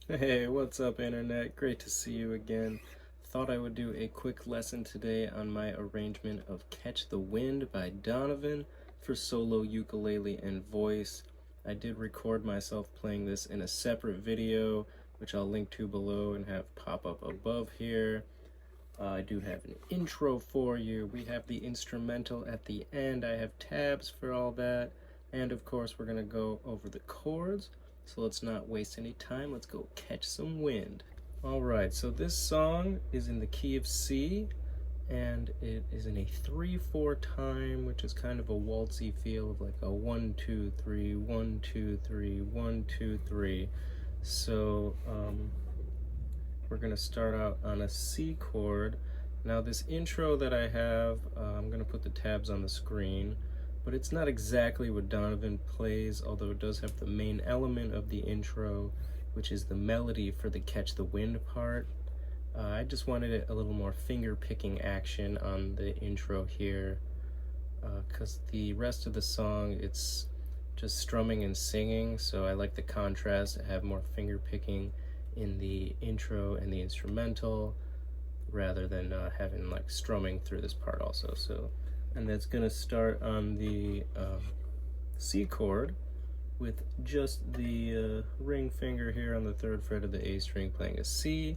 Hey, what's up, Internet? Great to see you again. Thought I would do a quick lesson today on my arrangement of Catch the Wind by Donovan for solo ukulele and voice. I did record myself playing this in a separate video, which I'll link to below and have pop up above here. I do have an intro for you. We have the instrumental at the end. I have tabs for all that. And of course, we're going to go over the chords. So let's not waste any time. Let's go catch some wind. All right, so this song is in the key of C, and it is in a 3/4 time, which is kind of a waltzy feel of like a 1 2 3 1 2 3 1 2 3. So we're gonna start out on a C chord. Now this intro that I have, I'm gonna put the tabs on the screen, but it's not exactly what Donovan plays, although it does have the main element of the intro, which is the melody for the Catch the Wind part. I just wanted a little more finger picking action on the intro here, because the rest of the song, it's just strumming and singing, so I like the contrast to have more finger picking in the intro and the instrumental rather than having like strumming through this part also. So, and that's gonna start on the C chord with just the ring finger here on the 3rd fret of the A string playing a C,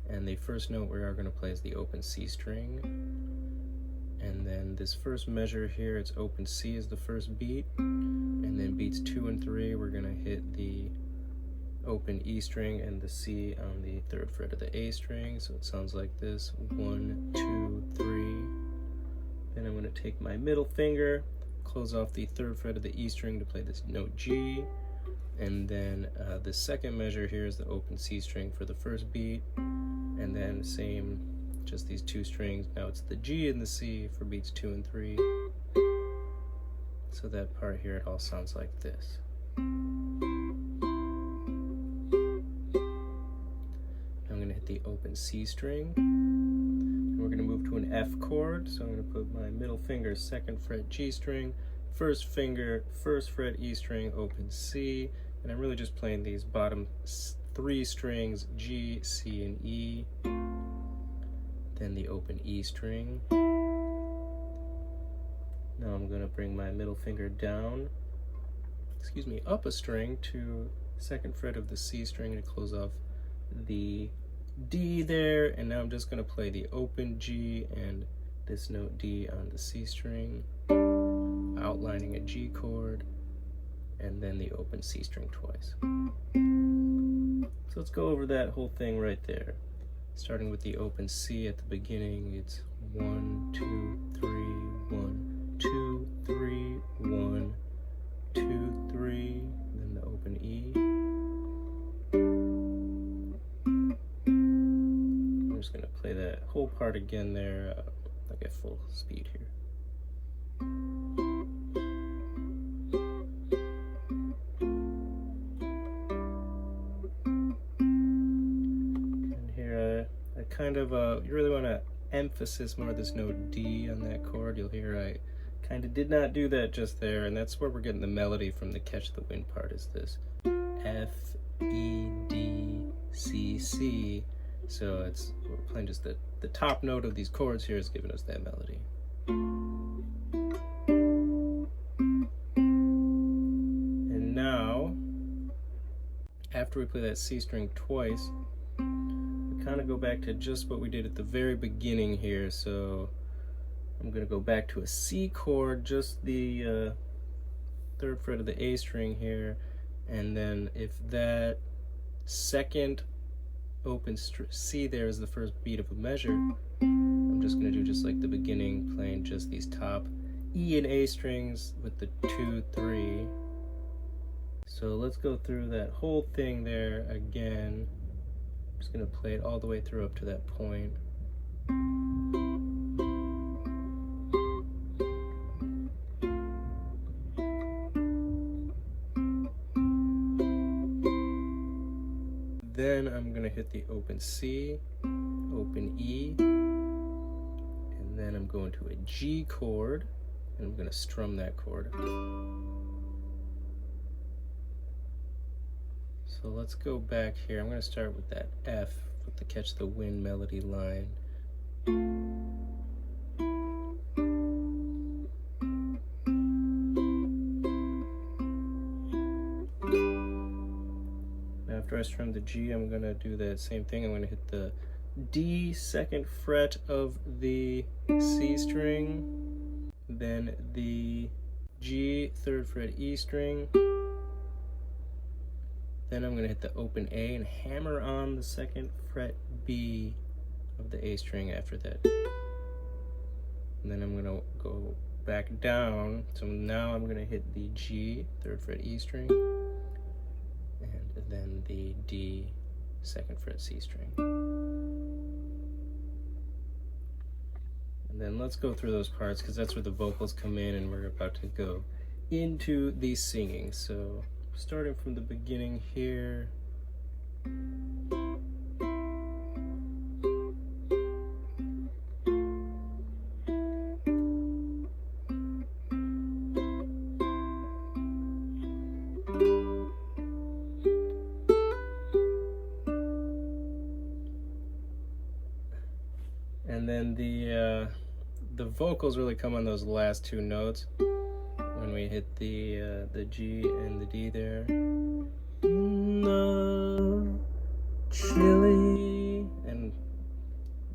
and the first note we are going to play is the open C string. And then this first measure here, it's open C is the first beat, and then beats 2 and 3 we're going to hit the open E string and the C on the 3rd fret of the A string. So it sounds like this: 1 2 3. Then I'm going to take my middle finger, close off the 3rd fret of the E string to play this note G, and then the second measure here is the open C string for the first beat, and then same, just these 2 strings. Now it's the G and the C for beats 2 and 3. So that part here, it all sounds like this. I'm going to hit the open C string, and we're going to move to an F chord. So I'm going to put my middle finger 2nd fret G string, first finger 1st fret E string, open C, and I'm really just playing these bottom 3 strings, G, C, and E, then the open E string. Now I'm going to bring my middle finger down, up a string to 2nd fret of the C string to close off the D there, and now I'm just going to play the open G and this note D on the C string, outlining a G chord, and then the open C string twice. So let's go over that whole thing right there. Starting with the open C at the beginning, it's 1 2 3 1 2 3 1 2 3, then the open E. I'm just going to play that whole part again there, like at full speed here. And here I kind of, you really want to emphasis more this note D on that chord. You'll hear I kind of did not do that just there, and that's where we're getting the melody from the Catch the Wind part, is this F, E, D, C, C. So we're playing just the top note of these chords here is giving us that melody. And now, after we play that C string twice, we kind of go back to just what we did at the very beginning here. So I'm going to go back to a C chord, just the 3rd fret of the A string here, and then if that second open C there is the first beat of a measure, I'm just going to do just like the beginning, playing just these top E and A strings with the 2 3. So let's go through that whole thing there again. I'm just going to play it all the way through up to that point. Then I'm going to hit the open C, open E, and then I'm going to a G chord, and I'm going to strum that chord. So let's go back here. I'm going to start with that F with the Catch the Wind melody line. Now after I strum the G, I'm going to do that same thing. I'm going to hit the D 2nd fret of the C string, then the G 3rd fret E string, then I'm going to hit the open A and hammer on the 2nd fret B of the A string after that. And then I'm going to go back down, so now I'm going to hit the G 3rd fret E string, and then the D 2nd fret C string. And then let's go through those parts because that's where the vocals come in and we're about to go into the singing. So starting from the beginning here. And then the vocals really come on those last two notes when we hit the G and the D there. Chilly, and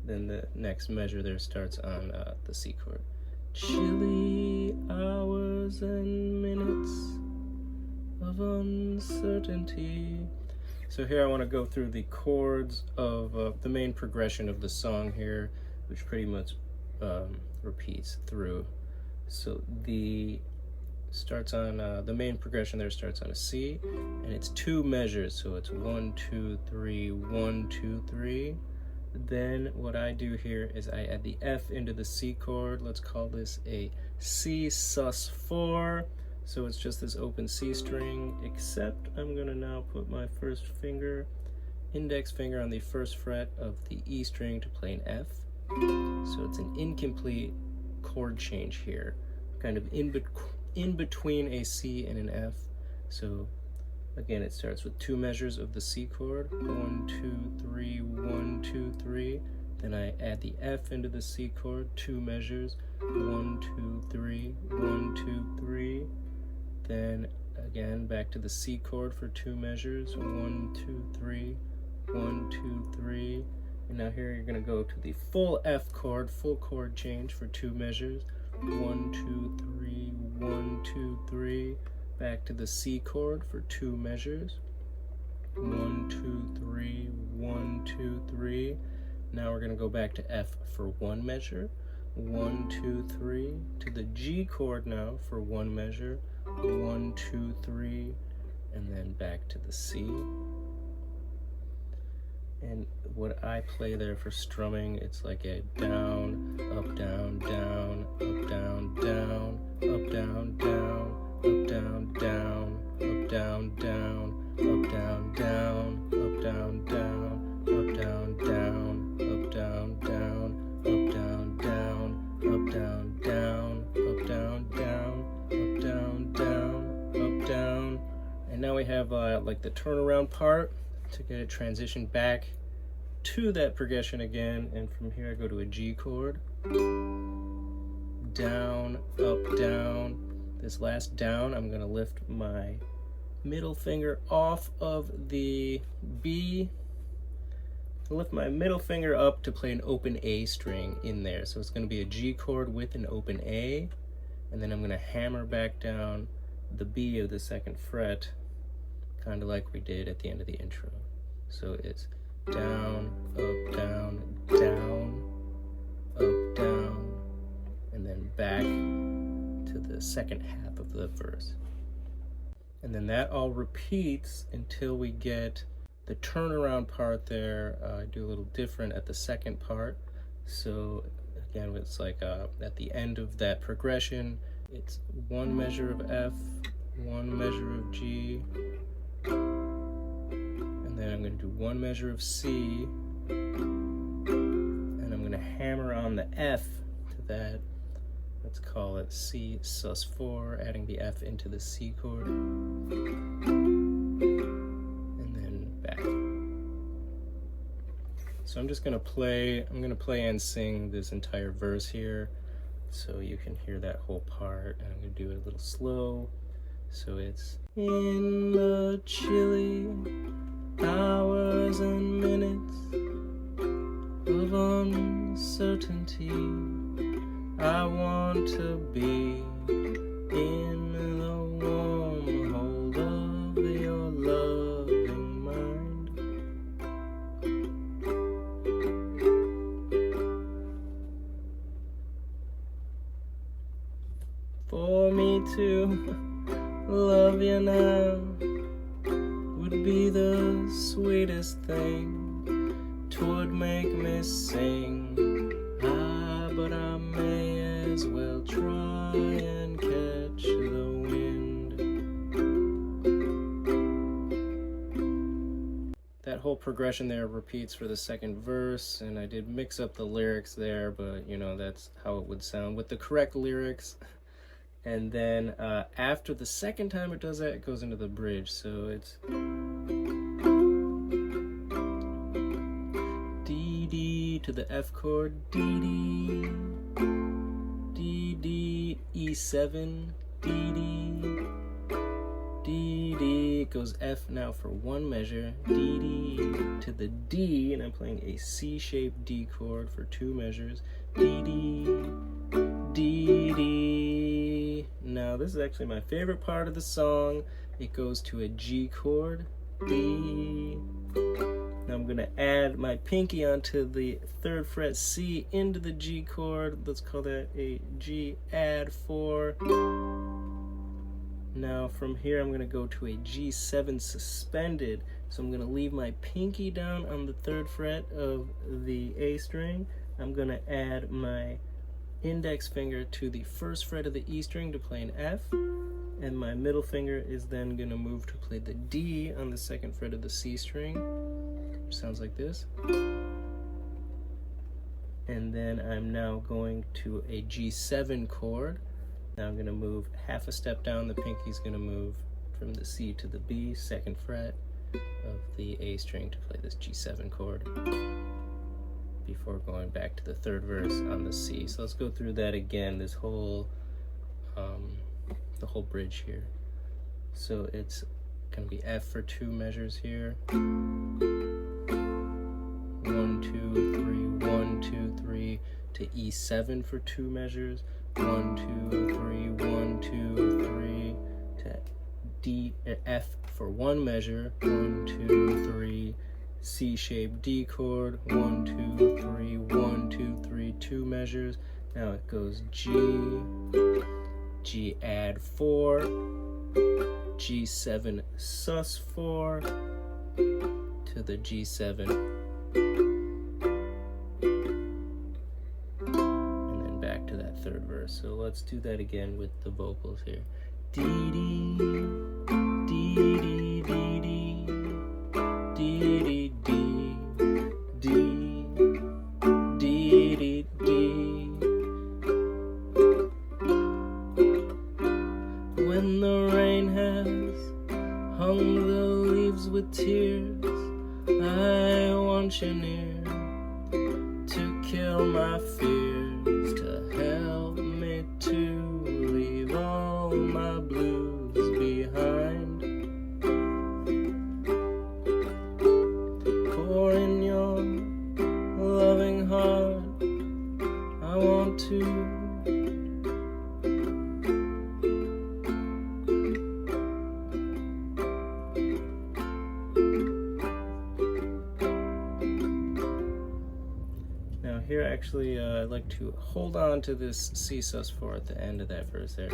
then the next measure there starts on the C chord. Chilly hours and minutes of uncertainty. So here I want to go through the chords of the main progression of the song here, which pretty much repeats through. So the starts on the main progression there starts on a C, and it's two measures, so it's 1 2 3 1 2 3. Then what I do here is I add the F into the C chord. Let's call this a C sus4. So it's just this open C string, except I'm gonna now put my first finger, index finger, on the 1st fret of the E string to play an F. So it's an incomplete chord change here, kind of in between a C and an F. So again, it starts with two measures of the C chord, 1 2 3 1 2 3. Then I add the F into the C chord, two measures, 1 2 3 1 2 3. Then again back to the C chord for two measures, 1 2 3 1 2 3. And now here you're going to go to the full F chord, full chord change for two measures, 1 2 3 1 2 3. Back to the C chord for two measures, 1 2 3 1 2 3. Now we're going to go back to F for one measure, 1 2 3. To the G chord now for one measure, 1 2 3, and then back to the C. And what I play there for strumming, it's like a down, up, down, down, up, down, down, up, down, down, up, down, down, up, down, down, up, down, down, up, down, down, up, down, down, up, down, down, up, down, down, up, down, down, up, down, down, up, down, down, up, down. And now we have like the turnaround part to get it transitioned back to that progression again. And from here I go to a G chord, down, up, down. This last down, I'm going to lift my middle finger off of the B, lift my middle finger up to play an open A string in there. So it's going to be a G chord with an open A, and then I'm going to hammer back down the B of the 2nd fret, kind of like we did at the end of the intro. So it's down, up, down, down, up, down, and then back to the 2nd half of the verse. And then that all repeats until we get the turnaround part there. I do a little different at the 2nd part. So again, it's like at the end of that progression, it's one measure of F, one measure of G, and then I'm going to do one measure of C, and I'm going to hammer on the F to that. Let's call it C sus4, adding the F into the C chord. And So I'm gonna play and sing this entire verse here so you can hear that whole part. And I'm gonna do it a little slow. So it's in the chilly hours and minutes of uncertainty, I want to be in the warm hold of your loving mind. For me to love you now would be the sweetest thing. Twould make me sing. But I may as well try and catch the wind. That whole progression there repeats for the second verse, and I did mix up the lyrics there, but you know, that's how it would sound with the correct lyrics. And then after the second time it does that, it goes into the bridge. So it's D, D to the F chord, D, D, D, D, E7, D, D, D, D. It goes F now for one measure, D, D to the D, and I'm playing a C-shaped D chord for two measures, D, D, D, D. Now this is actually my favorite part of the song. It goes to a G chord, D. Now I'm gonna add my pinky onto the 3rd fret C into the G chord. Let's call that a G add 4. Now from here I'm gonna go to a G7 suspended. So I'm gonna leave my pinky down on the 3rd fret of the A string. I'm gonna add my index finger to the 1st fret of the E string to play an F, and my middle finger is then going to move to play the D on the 2nd fret of the C string, which sounds like this. And then I'm now going to a G7 chord. Now I'm going to move half a step down. The pinky's going to move from the C to the B, 2nd fret of the A string to play this G7 chord, before going back to the 3rd verse on the C. So let's go through that again, this whole, the whole bridge here. So it's gonna be F for 2 measures here. 1, 2, 3, 1, 2, 3 to E7 for 2 measures. 1, 2, 3, 1, 2, 3 to D, F for 1 measure. 1, 2, 3. C-shaped D chord, 1, 2, 3, 1, 2, 3, 2 measures. Now it goes G, G add 4, G7 sus 4 to the G7, and then back to that 3rd verse. So let's do that again with the vocals here. D, D, D, D, D, D. D, D, D, D, D, D, D. When the rain has hung the leaves with tears, I want you near to kill my fears, to help me to leave all my blues behind. For in your loving heart, I want to. Now here actually I'd like to hold on to this C sus4 at the end of that verse there.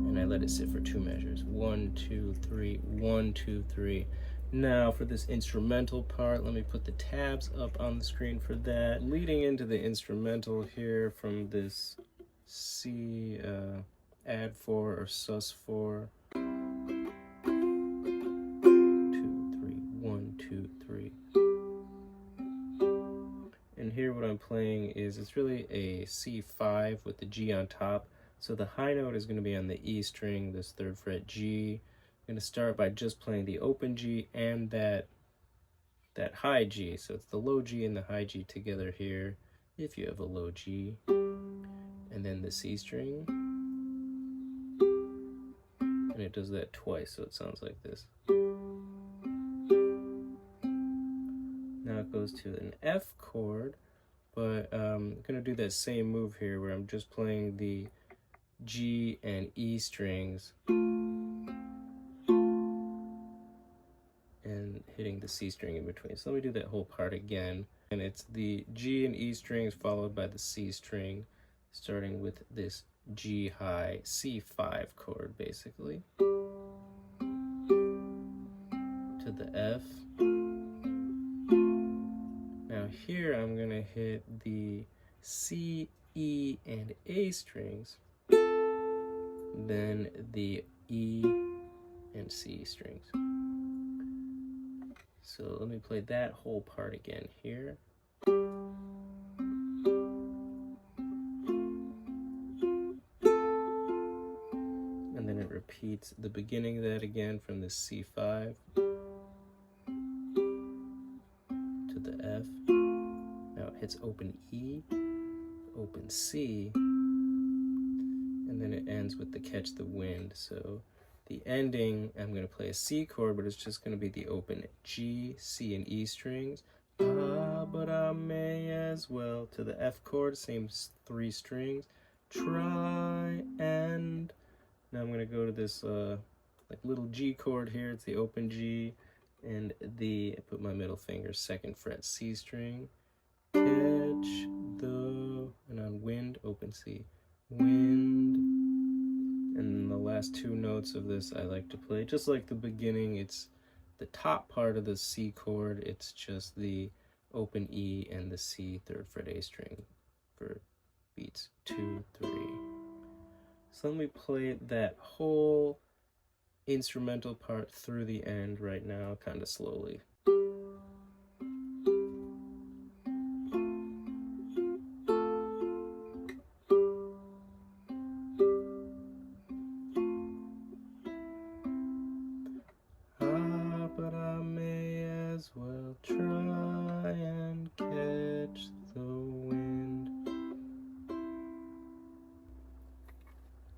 And I let it sit for 2 measures. 1, 2, 3, 1, 2, 3. Now for this instrumental part, let me put the tabs up on the screen for that. Leading into the instrumental here from this C add 4 or sus 4. 2, 3, 1, 2, 3. And here what I'm playing is, it's really a C5 with the G on top. So the high note is going to be on the E string, this 3rd fret G. I'm going to start by just playing the open G and that that high G. So it's the low G and the high G together here, if you have a low G. And then the C string. And it does that twice, so it sounds like this. Now it goes to an F chord, but I'm gonna do that same move here where I'm just playing the G and E strings and hitting the C string in between. So let me do that whole part again. And it's the G and E strings followed by the C string, starting with this G high C5 chord basically, to the F. Now here I'm gonna hit the C, E, and A strings, then the E and C strings. So let me play that whole part again here. And then it repeats the beginning of that again from the C5 to the F. Now it hits open E, open C, and then it ends with the catch the wind. So the ending, I'm going to play a C chord, but it's just going to be the open G, C, and E strings. Ah, but I may as well. To the F chord, same 3 strings. Try and... Now I'm going to go to this like little G chord here. It's the open G, and I put my middle finger, 2nd fret C string. Catch the... And on wind, open C. Wind. And the last 2 notes of this I like to play, just like the beginning, it's the top part of the C chord, it's just the open E and the C 3rd fret A string for beats 2, 3. So let me play that whole instrumental part through the end right now, kind of slowly. But I may as well try and catch the wind.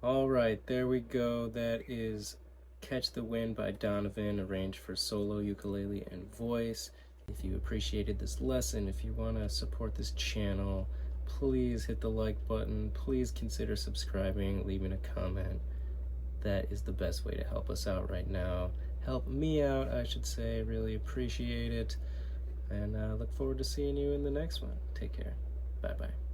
All right, there we go. That is Catch the Wind by Donovan, arranged for solo, ukulele, and voice. If you appreciated this lesson, if you want to support this channel, please hit the like button. Please consider subscribing, leaving a comment. That is the best way to help us out right now. Help me out, I should say. Really appreciate it. And look forward to seeing you in the next one. Take care. Bye-bye.